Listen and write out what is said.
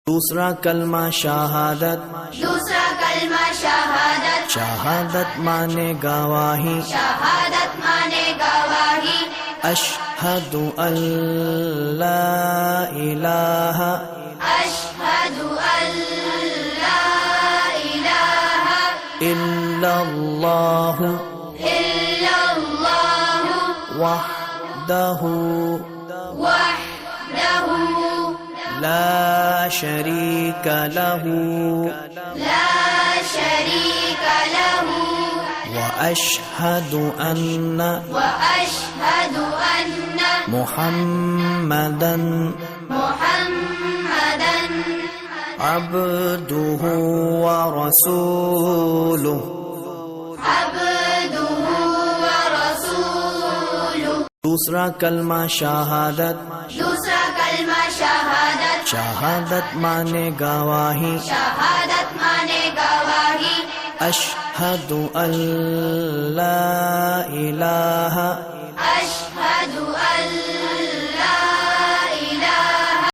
دوسرا کلمہ شہادت، دوسرا کلمہ شہادت، شہادت مانے گواہی، شہادت مانے گواہی، اشہد ان لا الہ اشہد ان لا الہ الا اللہ الا اللہ وحدہ وحدہ لا شریک لہ لا شریک لہ واشہد ان واشہد ان محمدا محمدا عبدہ ورسولہ. عبدہ ورسولہ. دوسرا کلمہ شہادت، دوسرا کلمہ شہادت، شہادت مانے گواہی، شہادت مانے گواہی، اشہد ان لا الہ اشہد